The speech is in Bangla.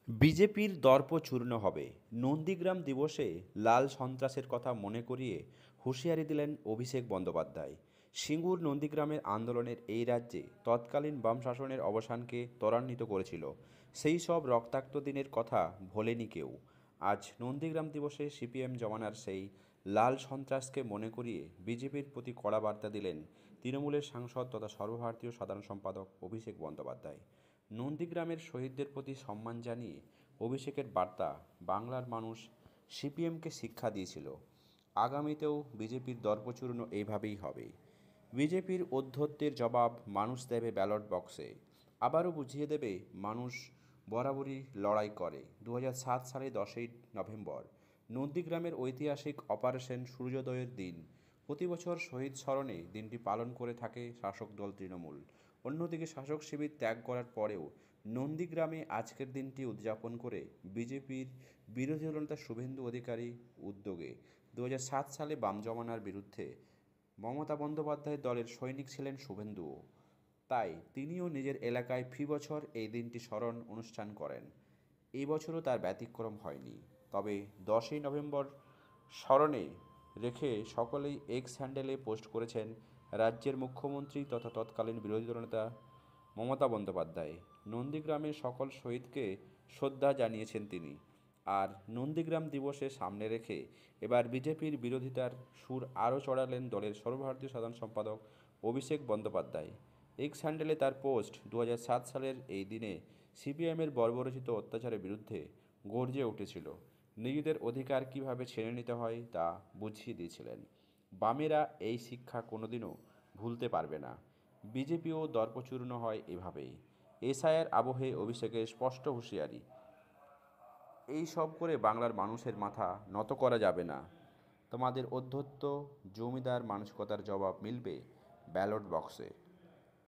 বিজেপির দর্প চূর্ণ হবে। নন্দীগ্রাম দিবসে লাল সন্ত্রাসের কথা মনে করিয়ে হুঁশিয়ারি দিলেন অভিষেক বন্দ্যোপাধ্যায়। সিঙ্গুর নন্দীগ্রামের আন্দোলনের এই রাজ্যে তৎকালীন বাম শাসনের অবসানকে ত্বরান্বিত করেছিল। সেই সব রক্তাক্ত দিনের কথা ভোলেনি কেউ। আজ নন্দীগ্রাম দিবসে সিপিএম জমানার সেই লাল সন্ত্রাসকে মনে করিয়ে বিজেপির প্রতি কড়া বার্তা দিলেন তৃণমূলের সাংসদ তথা সর্বভারতীয় সাধারণ সম্পাদক অভিষেক বন্দ্যোপাধ্যায়। নন্দীগ্রামের শহীদদের প্রতি সম্মান জানিয়ে অভিষেকের বার্তা, বাংলার মানুষ সিপিএমকে শিক্ষা দিয়েছিল, আগামীতেও বিজেপির দর্পচূর্ণ এইভাবেই হবে। বিজেপির ঔদ্ধত্যের জবাব মানুষ দেবে ব্যালট বক্সে। আবারও বুঝিয়ে দেবে মানুষ বরাবরই লড়াই করে। 2007 সালে 10ই নভেম্বর নন্দীগ্রামের ঐতিহাসিক অপারেশন সূর্যোদয়ের দিন। প্রতি বছর শহীদ স্মরণে দিনটি পালন করে থাকে শাসক দল তৃণমূল। অন্যদিকে শাসক শিবির ত্যাগ করার পরেও নন্দীগ্রামে আজকের দিনটি উদযাপন করে বিজেপির বিরোধী দলনেতা শুভেন্দু অধিকারী উদ্যোগে 2007 সালে বাম জমানার বিরুদ্ধে মমতা বন্দ্যোপাধ্যায়ের দলের সৈনিক ছিলেন শুভেন্দুও। তাই তিনিও নিজের এলাকায় ফি বছর এই দিনটি স্মরণ অনুষ্ঠান করেন। এই বছরও তার ব্যতিক্রম হয়নি। তবে 10ই নভেম্বর স্মরণে রেখে সকলেই এক্স হ্যান্ডেলে পোস্ট করেছেন রাজ্যের মুখ্যমন্ত্রী তথা তৎকালীন বিরোধী দলনেতা মমতা বন্দ্যোপাধ্যায়। নন্দীগ্রামের সকল শহীদকে শ্রদ্ধা জানিয়েছেন তিনি। আর নন্দীগ্রাম দিবসে সামনে রেখে এবার বিজেপির বিরোধিতার সুর আরও চড়ালেন দলের সর্বভারতীয় সাধারণ সম্পাদক অভিষেক বন্দ্যোপাধ্যায়। এক্স হ্যান্ডেলে তার পোস্ট 2007 সালের এই দিনে সিপিএমের বর্বরচিত অত্যাচারের বিরুদ্ধে গর্জে উঠেছিল। নিজেদের অধিকার কিভাবে ছেড়ে নিতে হয় তা বুঝিয়ে দিয়েছিলেন। বামেরা এই শিক্ষা কোনোদিনও ভুলতে পারবে না। বিজেপিও দর্পচূর্ণ হয় এভাবেই। এসআইয়ের আবহে অভিষেকের স্পষ্ট হুঁশিয়ারি, এই সব করে বাংলার মানুষের মাথা নত করা যাবে না। তোমাদের অধ্যত্ত জমিদার মানসিকতার জবাব মিলবে ব্যালট বক্সে।